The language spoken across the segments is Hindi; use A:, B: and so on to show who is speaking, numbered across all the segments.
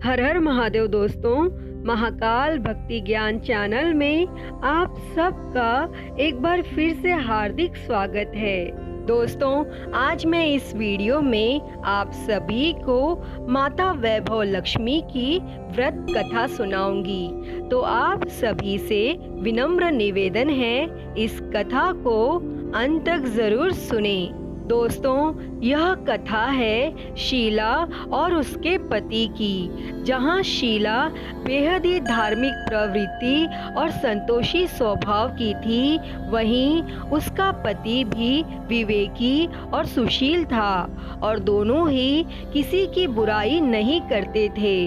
A: हर हर महादेव दोस्तों, महाकाल भक्ति ज्ञान चैनल में आप सबका एक बार फिर से हार्दिक स्वागत है। दोस्तों, आज मैं इस वीडियो में आप सभी को माता वैभव लक्ष्मी की व्रत कथा सुनाऊंगी। तो आप सभी से विनम्र निवेदन है, इस कथा को अंत तक जरूर सुने। दोस्तों, यह कथा है शीला और उसके पति की, जहां शीला बेहद ही धार्मिक प्रवृत्ति और संतोषी स्वभाव की थी, वहीं उसका पति भी विवेकी और सुशील था और दोनों ही किसी की बुराई नहीं करते थे।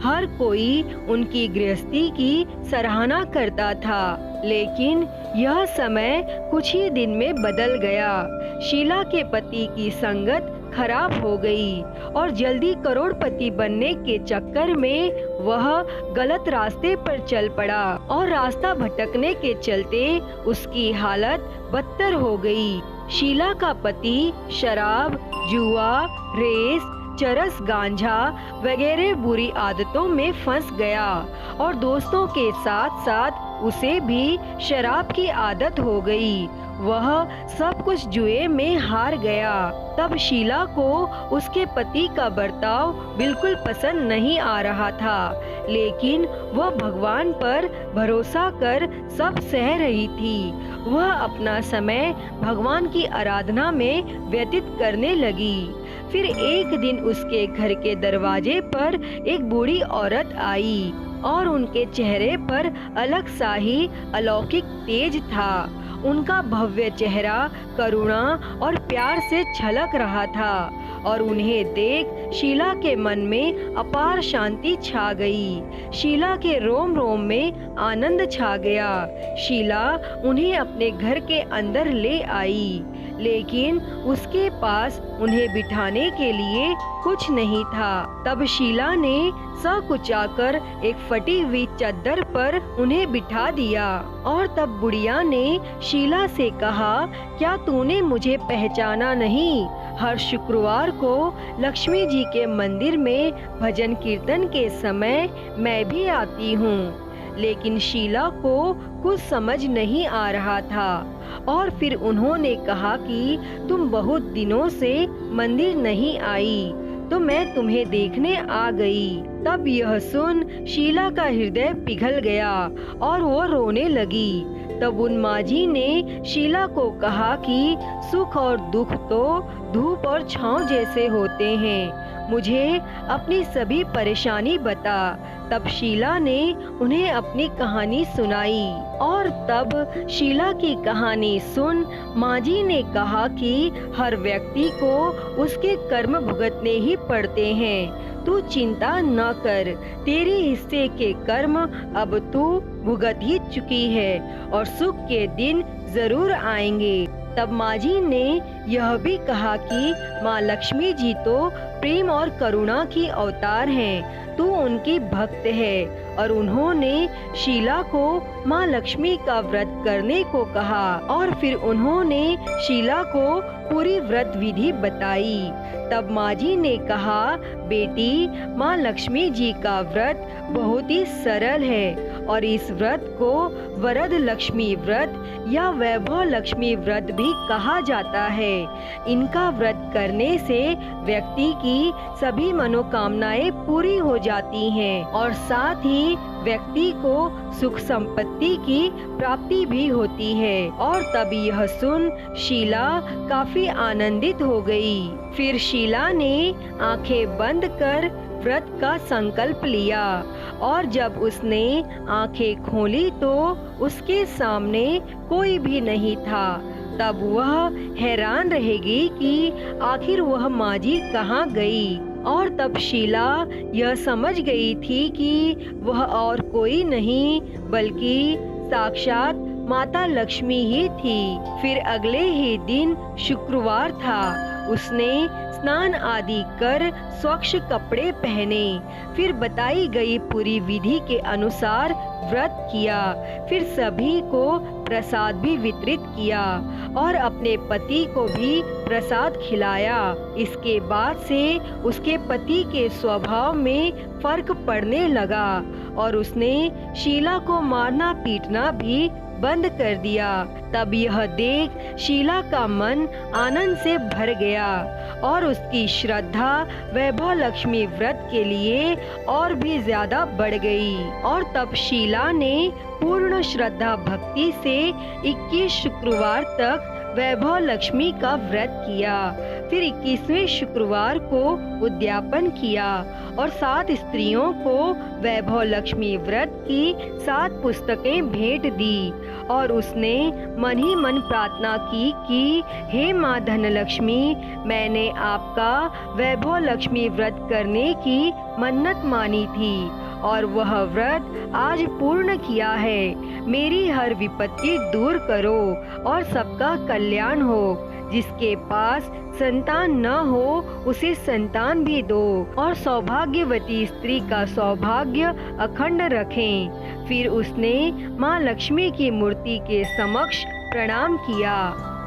A: हर कोई उनकी गृहस्थी की सराहना करता था। लेकिन यह समय कुछ ही दिन में बदल गया। शीला के पति की संगत खराब हो गई और जल्दी करोड़पति बनने के चक्कर में वह गलत रास्ते पर चल पड़ा और रास्ता भटकने के चलते उसकी हालत बदतर हो गई। शीला का पति शराब, जुआ, रेस, चरस, गांजा वगैरह बुरी आदतों में फंस गया और दोस्तों के साथ साथ उसे भी शराब की आदत हो गई। वह सब कुछ जुए में हार गया। तब शीला को उसके पति का बर्ताव बिल्कुल पसंद नहीं आ रहा था, लेकिन वह भगवान पर भरोसा कर सब सह रही थी। वह अपना समय भगवान की आराधना में व्यतीत करने लगी। फिर एक दिन उसके घर के दरवाजे पर एक बूढ़ी औरत आई और उनके चेहरे पर अलग सा ही अलौकिक तेज था। उनका भव्य चेहरा करुणा और प्यार से छलक रहा था और उन्हें देख शीला के मन में अपार शांति छा गई। शीला के रोम रोम में आनंद छा गया। शीला उन्हें अपने घर के अंदर ले आई, लेकिन उसके पास उन्हें बिठाने के लिए कुछ नहीं था। तब शीला ने सकुचाकर एक फटी हुई चादर पर उन्हें बिठा दिया और तब बुढ़िया ने शीला से कहा, क्या तूने मुझे पहचाना नहीं? हर शुक्रवार को लक्ष्मी जी के मंदिर में भजन कीर्तन के समय मैं भी आती हूँ। लेकिन शीला को कुछ समझ नहीं आ रहा था और फिर उन्होंने कहा कि तुम बहुत दिनों से मंदिर नहीं आई, तो मैं तुम्हें देखने आ गई। तब यह सुन शीला का हृदय पिघल गया और वो रोने लगी। तब उन माजी ने शीला को कहा कि सुख और दुख तो धूप और छांव जैसे होते हैं, मुझे अपनी सभी परेशानी बता। तब शीला ने उन्हें अपनी कहानी सुनाई और तब शीला की कहानी सुन माजी ने कहा कि हर व्यक्ति को उसके कर्म भुगतने ही पड़ते हैं। तू चिंता न कर, तेरे हिस्से के कर्म अब तू भुगत ही चुकी है और सुख के दिन जरूर आएंगे। तब माजी ने यह भी कहा कि माँ लक्ष्मी जी तो प्रेम और करुणा की अवतार हैं, तू उनकी भक्त है। और उन्होंने शीला को माँ लक्ष्मी का व्रत करने को कहा और फिर उन्होंने शीला को पूरी व्रत विधि बताई। तब माजी ने कहा, बेटी, माँ लक्ष्मी जी का व्रत बहुत ही सरल है और इस व्रत को वरद लक्ष्मी व्रत या वैभव लक्ष्मी व्रत भी कहा जाता है। इनका व्रत करने से व्यक्ति की सभी मनोकामनाएं पूरी हो जाती हैं और साथ ही व्यक्ति को सुख संपत्ति की प्राप्ति भी होती है। और तब यह सुन शीला काफी आनंदित हो गई। फिर शीला ने आंखें बंद कर व्रत का संकल्प लिया और जब उसने आंखें खोली तो उसके सामने कोई भी नहीं था। तब वह हैरान रहेगी कि आखिर वह माजी कहाँ गई। और तब शीला यह समझ गई थी कि वह और कोई नहीं बल्कि साक्षात माता लक्ष्मी ही थी। फिर अगले ही दिन शुक्रवार था। उसने स्नान आदि कर स्वच्छ कपड़े पहने, फिर बताई गई पूरी विधि के अनुसार व्रत किया। फिर सभी को प्रसाद भी वितरित किया और अपने पति को भी प्रसाद खिलाया। इसके बाद से उसके पति के स्वभाव में फर्क पड़ने लगा और उसने शीला को मारना पीटना भी बंद कर दिया। तब यह देख शीला का मन आनंद से भर गया और उसकी श्रद्धा वैभव लक्ष्मी व्रत के लिए और भी ज्यादा बढ़ गई। और तब शीला ने पूर्ण श्रद्धा भक्ति से 21 शुक्रवार तक वैभव लक्ष्मी का व्रत किया। फिर 21वें शुक्रवार को उद्यापन किया और 7 स्त्रियों को वैभव लक्ष्मी व्रत की 7 पुस्तकें भेंट दी और उसने मन ही मन प्रार्थना की कि हे माँ धनलक्ष्मी, मैंने आपका वैभव लक्ष्मी व्रत करने की मन्नत मानी थी और वह व्रत आज पूर्ण किया है। मेरी हर विपत्ति दूर करो और सबका कल्याण हो। जिसके पास संतान न हो उसे संतान भी दो और सौभाग्यवती स्त्री का सौभाग्य अखंड रखें। फिर उसने माँ लक्ष्मी की मूर्ति के समक्ष प्रणाम किया।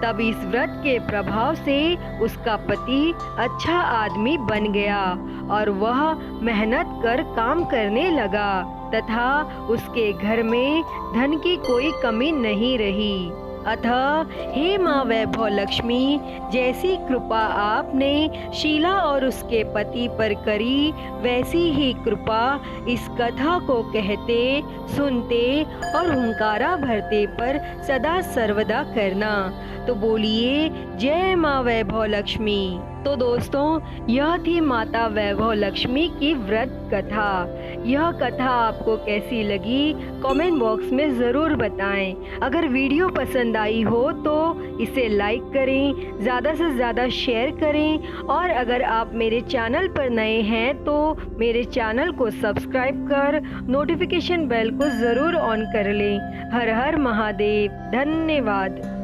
A: तब इस व्रत के प्रभाव से उसका पति अच्छा आदमी बन गया और वह मेहनत कर काम करने लगा तथा उसके घर में धन की कोई कमी नहीं रही। अतः हे माँ वैभव लक्ष्मी, जैसी कृपा आपने शीला और उसके पति पर करी, वैसी ही कृपा इस कथा को कहते, सुनते और हुंकारा भरते पर सदा सर्वदा करना। तो बोलिए जय माँ वैभव लक्ष्मी। तो दोस्तों, यह थी माता वैभव लक्ष्मी की व्रत कथा। यह कथा आपको कैसी लगी कमेंट बॉक्स में ज़रूर बताएं। अगर वीडियो पसंद आई हो तो इसे लाइक करें, ज़्यादा से ज़्यादा शेयर करें और अगर आप मेरे चैनल पर नए हैं तो मेरे चैनल को सब्सक्राइब कर नोटिफिकेशन बेल को ज़रूर ऑन कर लें। हर हर महादेव। धन्यवाद।